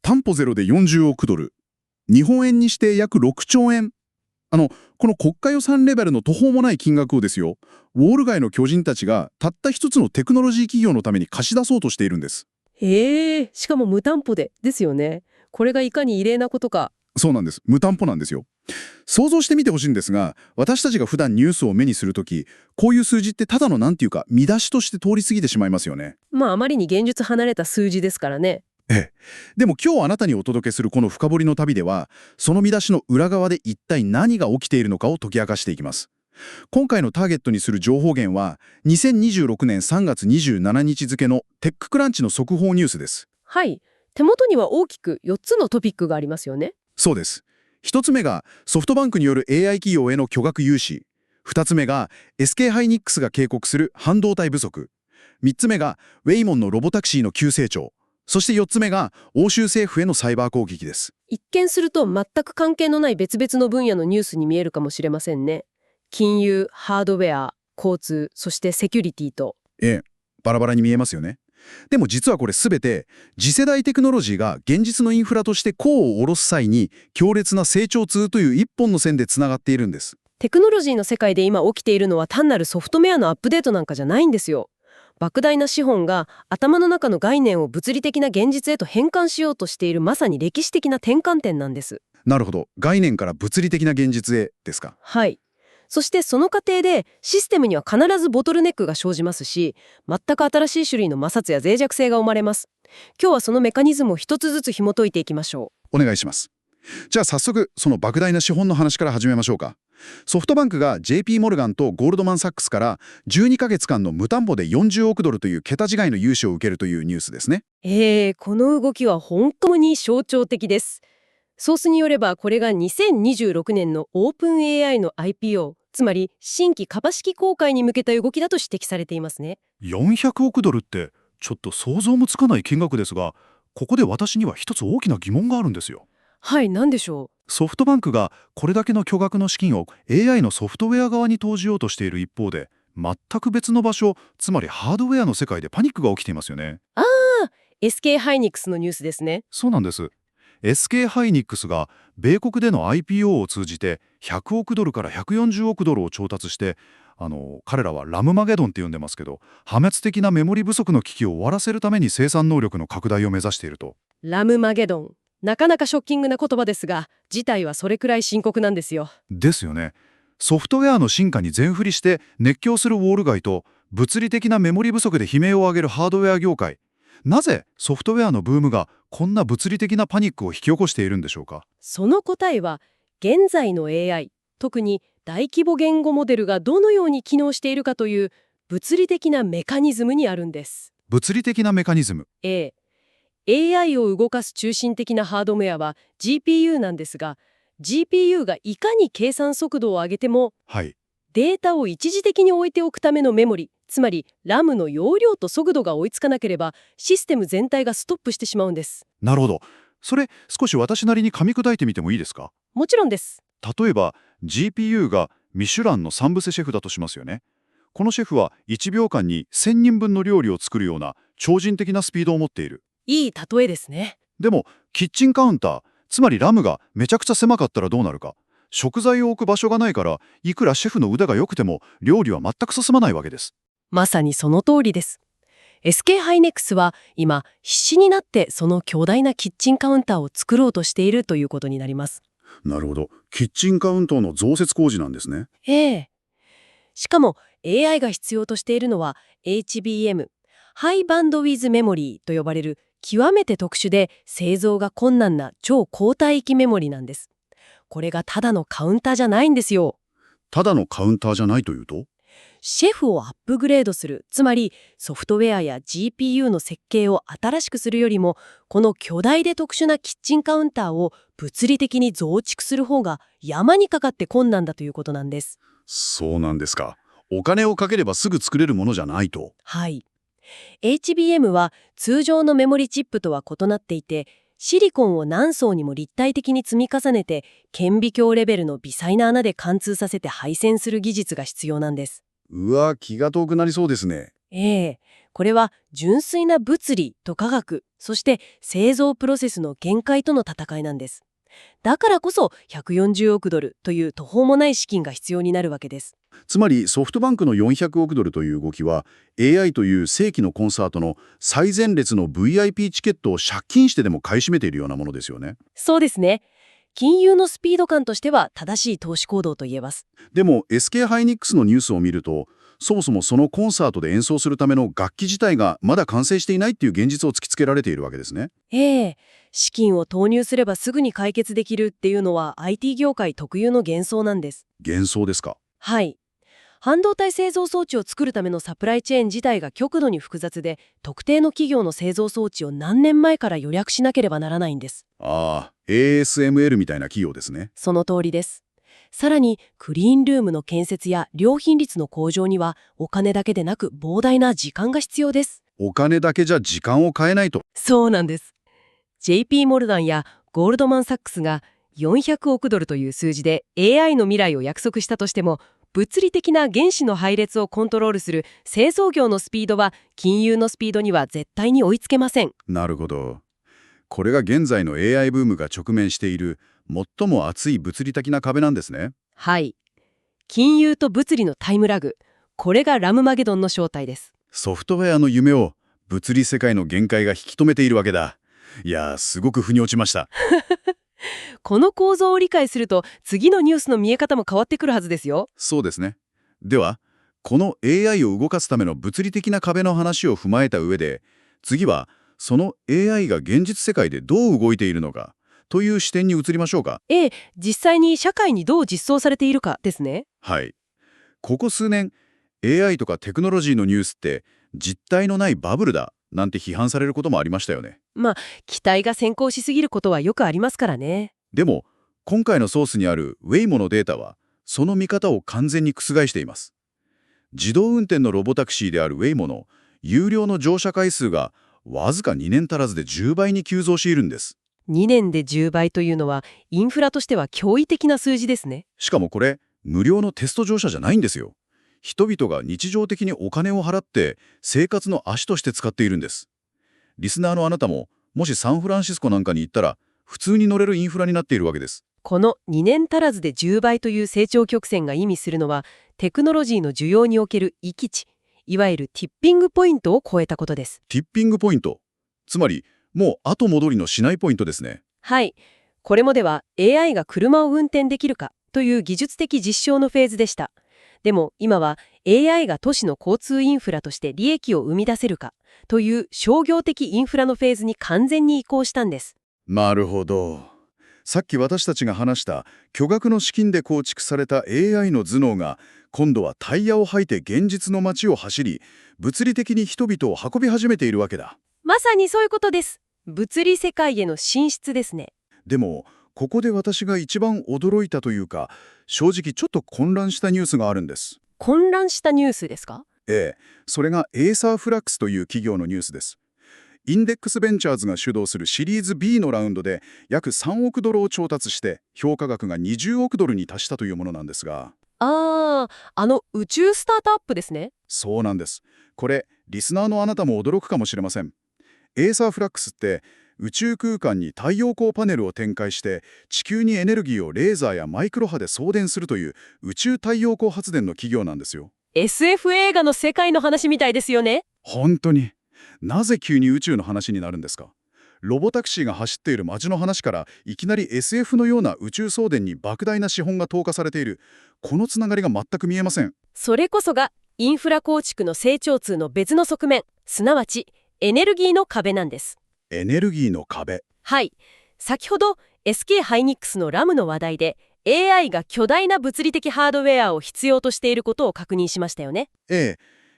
担保ゼロで40億ドル。日本円にして約6兆円。この国家予算レベルの途方もない金額をですよ、ウォール街の巨人たちがたった一つのテクノロジー企業のために貸し出そうとしているんです。へえ、しかも無担保ですよね。これがいかに異例なことか。そうなんです。無担保なんですよ。想像してみてほしいんですが、私たちが普段ニュースを目にするとき、こういう数字ってただのなんていうか、見出しとして通り過ぎてしまいますよね。まあ、あまりに現実離れた数字ですからね。ええ。でも今日あなたにお届けするこの深掘りの旅では、その見出しの裏側で一体何が起きているのかを解き明かしていきます。今回のターゲットにする情報源は、2026年3月27日付のテッククランチの速報ニュースです。はい。手元には大きく4つのトピックがありますよね。そうです。一つ目がソフトバンクによる AI 企業への巨額融資。二つ目が SK ハイニックスが警告する半導体不足。三つ目がウェイモンのロボタクシーの急成長。そして4つ目が欧州政府へのサイバー攻撃です。一見すると全く関係のない別々の分野のニュースに見えるかもしれませんね。金融、ハードウェア、交通、そしてセキュリティと。ええ、バラバラに見えますよね。でも実はこれ全て次世代テクノロジーが現実のインフラとして功を下ろす際に強烈な成長痛という一本の線でつながっているんです。テクノロジーの世界で今起きているのは単なるソフトウェアのアップデートなんかじゃないんですよ。莫大な資本が頭の中の概念を物理的な現実へと変換しようとしているまさに歴史的な転換点なんです。なるほど。概念から物理的な現実へですか。はい。そしてその過程でシステムには必ずボトルネックが生じますし、全く新しい種類の摩擦や脆弱性が生まれます。今日はそのメカニズムを一つずつ紐解いていきましょお願いします。じゃあ早速その莫大な資本の話から始めましょうか。ソフトバンクが JP モルガンとゴールドマンサックスから12ヶ月間の無担保で40億ドルという桁違いの融資を受けるというニュースですね。う。この動きは本当に象徴的です。ソースによればこれが2026年のオープン AI の IPO、つまり新規株式公開に向けた動きだと指摘されていますね。400億ドルってちょっと想像もつかない金額ですが、ここで私には一つ大きな疑問があるんですよ。はい、なんでしょソフトバンクがこれだけの巨額の資金を AI のソフトウェア側に投じようとしている一方で、全く別の場所、つまりハードウェアの世界でパニックが起きていますよね。う。SK ハイニックスのニュースですね。そうなんです。SK ハイニックスが米国での IPO を通じて100億ドルから140億ドルを調達して、彼らはラムマゲドンって呼んでますけど、破滅的なメモリ不足の危機を終わらせるために生産能力の拡大を目指していると。ラムマゲドン。なかなかショッキングな言葉ですが、事態はそれくらい深刻なんですよ。ですよね。ソフトウェアの進化に全振りして熱狂するウォール街と、物理的なメモリ不足で悲鳴を上げるハードウェア業界。なぜソフトウェアのブームがこんな物理的なパニックを引き起こしているんでしょうか。その答えは、現在の AI、特に大規模言語モデルがどのように機能しているかという物理的なメカニズムにあるんです。物理的なメカニズム。AI を動かす中心的なハードウェアは GPU なんですが、GPU がいかに計算速度を上げてもはい。データを一時的に置いておくためのメモリ、つまり RAM の容量と速度が追いつかなければシステム全体がストップしてしまうんです。なるほど。それ少し私なりに噛み砕いてみてもいいですか。もちろんです。例えば GPU がミシュランの3ブセシェフだとしますよね。このシェフは1秒間に1000人分の料理を作るような超人的なスピードを持っている。いい例えですね。でもキッチンカウンター、つまりラムがめちゃくちゃ狭かったらどうなるか。食材を置く場所がないから、いくらシェフの腕が良くても料理は全く進まないわけです。まさにその通りです。SK ハイネックスは今必死になってその巨大なキッチンカウンターを作ろうとしているということになります。なるほど。キッチンカウンターの増設工事なんですね。しかも AI が必要としているのは HBM、ハイバンドウィズメモリーと呼ばれる極めて特殊で製造が困難な超高帯域メモリなんです。これがただのカウンターじゃないんですよ。ただのカウンターじゃないというと。シェフをアップグレードする、つまりソフトウェアや GPU の設計を新しくするよりも、この巨大で特殊なキッチンカウンターを物理的に増築する方が山にかかって困難だということなんです。そうなんですか。お金をかければすぐ作れるものじゃないと。はい。HBM は通常のメモリチップとは異なっていて、シリコンを何層にも立体的に積み重ねて、顕微鏡レベルの微細な穴で貫通させて配線する技術が必要なんです。うわ、気が遠くなりそうですね。これは純粋な物理と科学、そして製造プロセスの限界との戦いなんです。だからこそ140億ドルという途方もない資金が必要になるわけです。つまりソフトバンクの400億ドルという動きは AI という世紀のコンサートの最前列の VIP チケットを借金してでも買い占めているようなものですよね。そうですね。金融のスピード感としては正しい投資行動と言えます。でも SK ハイニックスのニュースを見ると、そもそもそのコンサートで演奏するための楽器自体がまだ完成していないっていう現実を突きつけられているわけですね。資金を投入すればすぐに解決できるっていうのは IT 業界特有の幻想なんです。幻想ですか。はい。半導体製造装置を作るためのサプライチェーン自体が極度に複雑で、特定の企業の製造装置を何年前から予約しなければならないんです。ああ、ASML みたいな企業ですね。その通りです。さらに、クリーンルームの建設や良品率の向上には、お金だけでなく膨大な時間が必要です。お金だけじゃ時間を買えないと。そうなんです。JP モルガンやゴールドマン・サックスが400億ドルという数字で AI の未来を約束したとしても、物理的な原子の配列をコントロールする製造業のスピードは金融のスピードには絶対に追いつけません。なるほど。これが現在の AI ブームが直面している最も熱い物理的な壁なんですね。はい。金融と物理のタイムラグ。これがラムマゲドンの正体です。ソフトウェアの夢を物理世界の限界が引き止めているわけだ。いやー、すごく腑に落ちました。この構造を理解すると次のニュースの見え方も変わってくるはずですよ。そうですね。では、この AI を動かすための物理的な壁の話を踏まえた上で、次はその AI が現実世界でどう動いているのかという視点に移りましょうか。実際に社会にどう実装されているかですね。はい。ここ数年、AI とかテクノロジーのニュースって実体のないバブルだなんて批判されることもありましたよね。期待が先行しすぎることはよくありますからね。でも、今回のソースにある Waymo のデータは、その見方を完全に覆しています。自動運転のロボタクシーである Waymo の有料の乗車回数がわずか2年足らずで10倍に急増しているんです。2年で10倍というのはインフラとしては驚異的な数字ですね。しかもこれ、無料のテスト乗車じゃないんですよ。人々が日常的にお金を払って生活の足として使っているんです。リスナーのあなたも、もしサンフランシスコなんかに行ったら、普通に乗れるインフラになっているわけです。この2年足らずで10倍という成長曲線が意味するのは、テクノロジーの需要における閾値、いわゆるティッピングポイントを超えたことです。ティッピングポイント。つまり、もう後戻りのしないポイントですね。はい。これまでは AI が車を運転できるかという技術的実証のフェーズでした。でも今は AI が都市の交通インフラとして利益を生み出せるかという商業的インフラのフェーズに完全に移行したんです。なるほど。さっき私たちが話した巨額の資金で構築された AI の頭脳が今度はタイヤを履いて現実の街を走り、物理的に人々を運び始めているわけだ。まさにそういうことです。物理世界への進出ですね。でも、ここで私が一番驚いたというか、正直ちょっと混乱したニュースがあるんです。混乱したニュースですか？それがエーサーフラックスという企業のニュースです。インデックスベンチャーズが主導するシリーズ B のラウンドで約3億ドルを調達して評価額が20億ドルに達したというものなんですが。あの宇宙スタートアップですね。そうなんです。これ、リスナーのあなたも驚くかもしれません。エーサーフラックスって宇宙空間に太陽光パネルを展開して地球にエネルギーをレーザーやマイクロ波で送電するという宇宙太陽光発電の企業なんですよ。SF 映画の世界の話みたいですよね。本当に。なぜ急に宇宙の話になるんですか？ロボタクシーが走っている街の話からいきなり SF のような宇宙送電に莫大な資本が投下されている。このつながりが全く見えません。それこそがインフラ構築の成長痛の別の側面、すなわちエネルギーの壁なんです。エネルギーの壁。はい。先ほど SK ハイニックスのラムの話題で AI が巨大な物理的ハードウェアを必要としていることを確認しましたよね。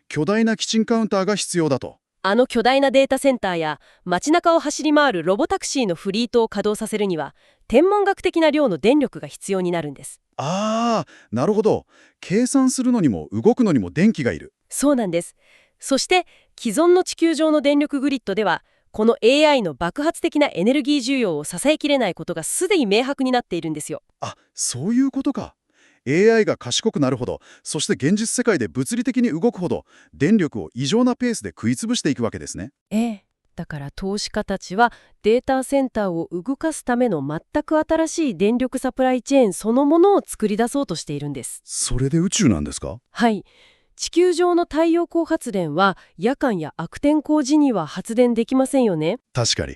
巨大なキッチンカウンターが必要だと。あの巨大なデータセンターや街中を走り回るロボタクシーのフリートを稼働させるには天文学的な量の電力が必要になるんです。なるほど。計算するのにも動くのにも電気がいる。そうなんです。そして既存の地球上の電力グリッドではこの AI の爆発的なエネルギー需要を支えきれないことがすでに明白になっているんですよ。そういうことか。AI が賢くなるほど、そして現実世界で物理的に動くほど、電力を異常なペースで食い潰していくわけですね。ええ。だから投資家たちはデータセンターを動かすための全く新しい電力サプライチェーンそのものを作り出そうとしているんです。それで宇宙なんですか？はい。地球上の太陽光発電は夜間や悪天候時には発電できませんよね。確かに。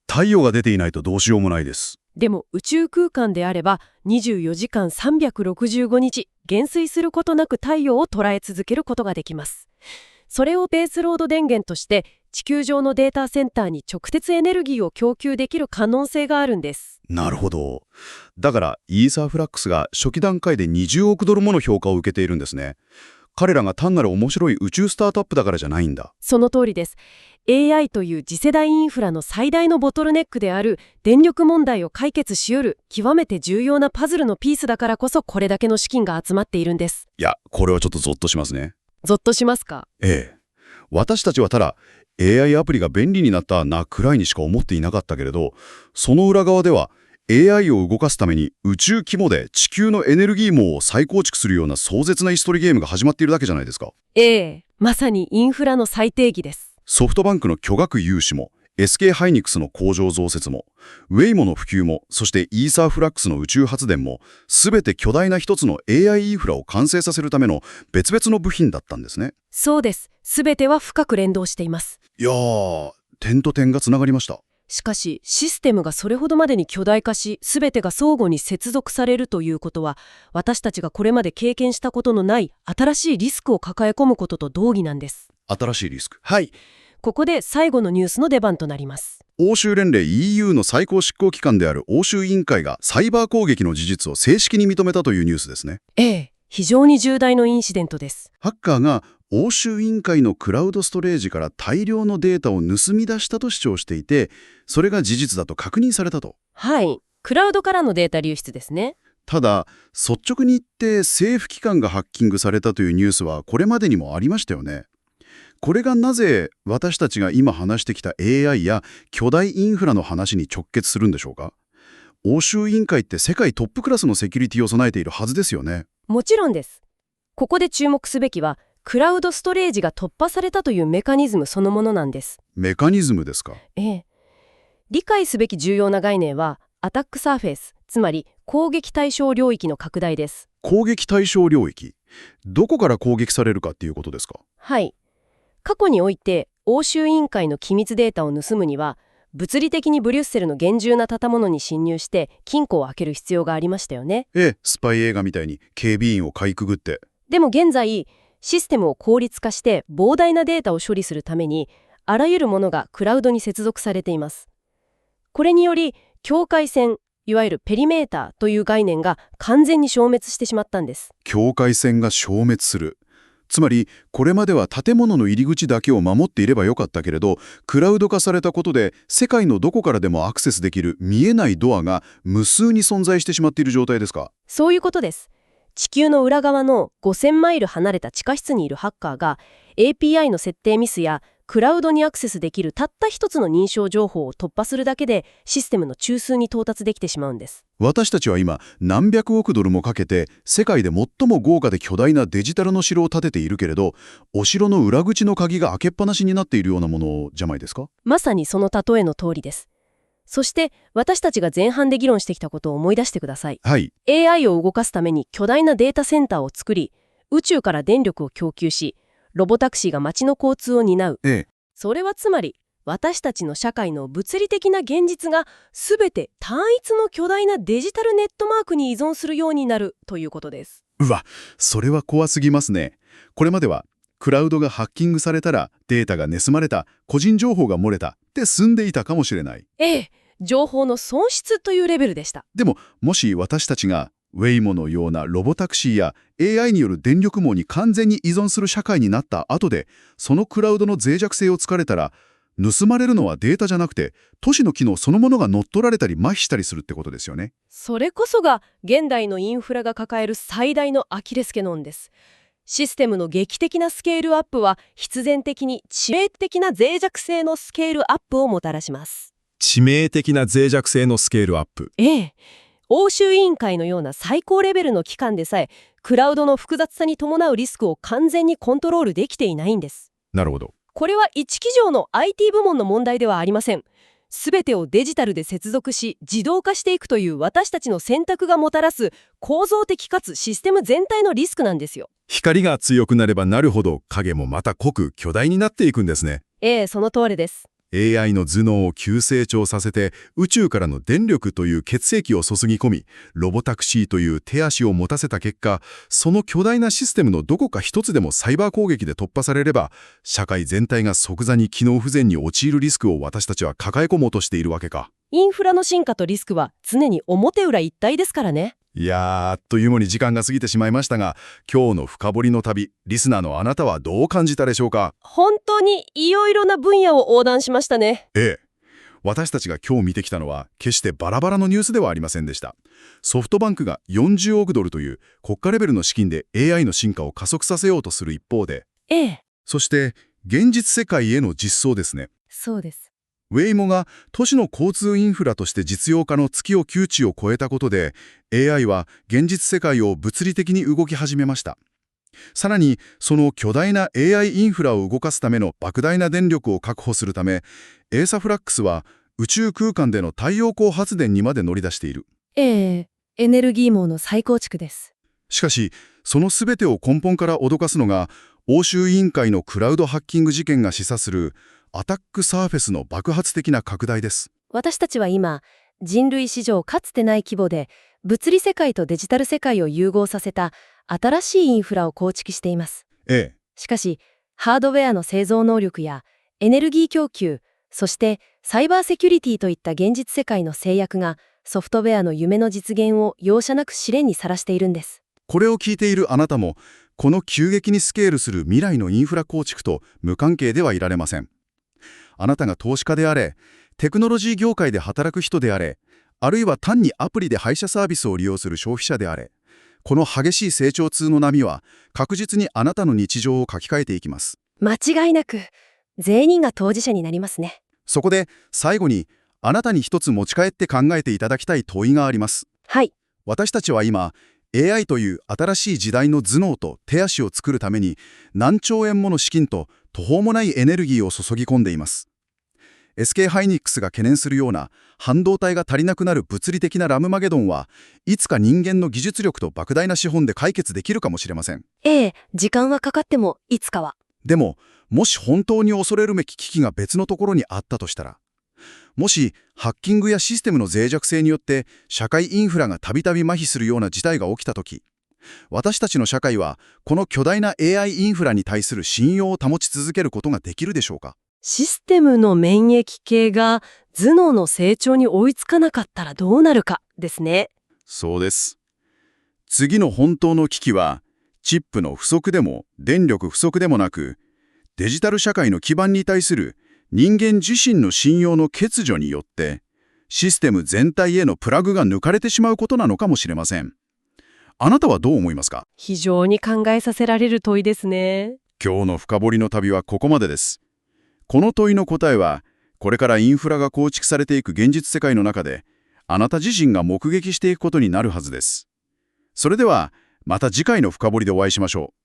太陽が出ていないとどうしようもないです。でも宇宙空間であれば24時間365日減衰することなく太陽を捉え続けることができます。それをベースロード電源として地球上のデータセンターに直接エネルギーを供給できる可能性があるんです。なるほど。だからイーサーフラックスが初期段階で20億ドルもの評価を受けているんですね。彼らが単なる面白い宇宙スタートアップだからじゃないんだ。その通りです。AI という次世代インフラの最大のボトルネックである電力問題を解決し得る極めて重要なパズルのピースだからこそこれだけの資金が集まっているんです。いや、これはちょっとゾッとしますね。ゾッとしますか？ええ。私たちはただ AI アプリが便利になったなくらいにしか思っていなかったけれど、その裏側では AI を動かすために宇宙規模で地球のエネルギー網を再構築するような壮絶な椅子取りゲームが始まっているだけじゃないですか。ええ、まさにインフラの最定義です。ソフトバンクの巨額融資も、SK ハイニックスの工場増設も、ウェイモの普及も、そしてイーサーフラックスの宇宙発電も、すべて巨大な一つの AI インフラを完成させるための別々の部品だったんですね。そうです。すべては深く連動しています。いやー、点と点がつながりました。しかし、システムがそれほどまでに巨大化し、すべてが相互に接続されるということは、私たちがこれまで経験したことのない新しいリスクを抱え込むことと同義なんです。新しいリスク。はい。ここで最後のニュースの出番となります。欧州連盟 EU の最高執行機関である欧州委員会がサイバー攻撃の事実を正式に認めたというニュースですね。ええ、非常に重大なインシデントです。ハッカーが欧州委員会のクラウドストレージから大量のデータを盗み出したと主張していて、それが事実だと確認されたと。はい。クラウドからのデータ流出ですね。ただ、率直に言って政府機関がハッキングされたというニュースはこれまでにもありましたよね。これがなぜ私たちが今話してきた AI や巨大インフラの話に直結するんでしょうか？欧州委員会って世界トップクラスのセキュリティを備えているはずですよね。もちろんです。ここで注目すべきは、クラウドストレージが突破されたというメカニズムそのものなんです。メカニズムですか？ええ。理解すべき重要な概念は、アタックサーフェイス、つまり攻撃対象領域の拡大です。攻撃対象領域。どこから攻撃されるかっていうことですか？はい。過去において、欧州委員会の機密データを盗むには、物理的にブリュッセルの厳重な建物に侵入して金庫を開ける必要がありましたよね。ええ、スパイ映画みたいに警備員をかいくぐって。でも現在、システムを効率化して膨大なデータを処理するために、あらゆるものがクラウドに接続されています。これにより、境界線、いわゆるペリメーターという概念が完全に消滅してしまったんです。境界線が消滅する。つまり、これまでは建物の入り口だけを守っていればよかったけれど、クラウド化されたことで、世界のどこからでもアクセスできる見えないドアが無数に存在してしまっている状態ですか？そういうことです。地球の裏側の5000マイル離れた地下室にいるハッカーが API の設定ミスやクラウドにアクセスできるたった一つの認証情報を突破するだけでシステムの中枢に到達できてしまうんです。私たちは今何百億ドルもかけて世界で最も豪華で巨大なデジタルの城を建てているけれど、お城の裏口の鍵が開けっぱなしになっているようなものじゃないですか？まさにその例えの通りです。そして私たちが前半で議論してきたことを思い出してください。はい。 AI を動かすために巨大なデータセンターを作り、宇宙から電力を供給し、ロボタクシーが街の交通を担う。ええ。それはつまり私たちの社会の物理的な現実が全て単一の巨大なデジタルネットマークに依存するようになるということです。うわ、それは怖すぎますね。これまではクラウドがハッキングされたらデータが盗まれた、個人情報が漏れたって済んでいたかもしれない。ええ、情報の損失というレベルでした。でも、もし私たちがウェイモのようなロボタクシーや AI による電力網に完全に依存する社会になった後で、そのクラウドの脆弱性を突かれたら、盗まれるのはデータじゃなくて、都市の機能そのものが乗っ取られたり麻痺したりするってことですよね。それこそが現代のインフラが抱える最大のアキレス腱なんです。システムの劇的なスケールアップは必然的に致命的な脆弱性のスケールアップをもたらします。致命的な脆弱性のスケールアップ。ええ。欧州委員会のような最高レベルの機関でさえ、クラウドの複雑さに伴うリスクを完全にコントロールできていないんです。なるほど。これは一企業の IT 部門の問題ではありません。すべてをデジタルで接続し、自動化していくという私たちの選択がもたらす構造的かつシステム全体のリスクなんですよ。光が強くなればなるほど影もまた濃く巨大になっていくんですね。その通りです。AI の頭脳を急成長させて宇宙からの電力という血液を注ぎ込み、ロボタクシーという手足を持たせた結果、その巨大なシステムのどこか一つでもサイバー攻撃で突破されれば、社会全体が即座に機能不全に陥るリスクを私たちは抱え込もうとしているわけか。インフラの進化とリスクは常に表裏一体ですからね。いやー、あっという間に時間が過ぎてしまいましたが、今日の深掘りの旅、リスナーのあなたはどう感じたでしょうか？本当にいろいろな分野を横断しましたね。私たちが今日見てきたのは決してバラバラのニュースではありませんでした。ソフトバンクが40億ドルという国家レベルの資金で AI の進化を加速させようとする一方で、そして現実世界への実装ですね。そうです。ウェイモが都市の交通インフラとして実用化の月を窮地を超えたことで、AI は現実世界を物理的に動き始めました。さらに、その巨大な AI インフラを動かすための莫大な電力を確保するため、エーサフラックスは宇宙空間での太陽光発電にまで乗り出している。エネルギー網の再構築です。しかし、その全てを根本から脅かすのが、欧州委員会のクラウドハッキング事件が示唆するアタックサーフェスの爆発的な拡大です。私たちは今、人類史上かつてない規模で、物理世界とデジタル世界を融合させた新しいインフラを構築しています。しかし、ハードウェアの製造能力やエネルギー供給、そしてサイバーセキュリティといった現実世界の制約がソフトウェアの夢の実現を容赦なく試練にさらしているんです。これを聞いているあなたも、この急激にスケールする未来のインフラ構築と無関係ではいられません。あなたが投資家であれ、テクノロジー業界で働く人であれ、あるいは単にアプリで配車サービスを利用する消費者であれ、この激しい成長痛の波は確実にあなたの日常を書き換えていきます。間違いなく、全員が当事者になりますね。そこで最後に、あなたに一つ持ち帰って考えていただきたい問いがあります。はい。私たちは今、AI という新しい時代の頭脳と手足を作るために何兆円もの資金と途方もないエネルギーを注ぎ込んでいます。SK ハイニックスが懸念するような半導体が足りなくなる物理的なラムマゲドンはいつか人間の技術力と莫大な資本で解決できるかもしれません。時間はかかってもいつかは。でも、もし本当に恐れるべき危機が別のところにあったとしたら、もしハッキングやシステムの脆弱性によって社会インフラがたびたび麻痺するような事態が起きたとき、私たちの社会はこの巨大な AI インフラに対する信用を保ち続けることができるでしょうか？システムの免疫系が頭脳の成長に追いつかなかったらどうなるかですね。そうです。次の本当の危機は、チップの不足でも電力不足でもなく、デジタル社会の基盤に対する人間自身の信用の欠如によって、システム全体へのプラグが抜かれてしまうことなのかもしれません。あなたはどう思いますか？非常に考えさせられる問いですね。今日の深掘りの旅はここまでです。この問いの答えは、これからインフラが構築されていく現実世界の中で、あなた自身が目撃していくことになるはずです。それでは、また次回の深掘りでお会いしましょう。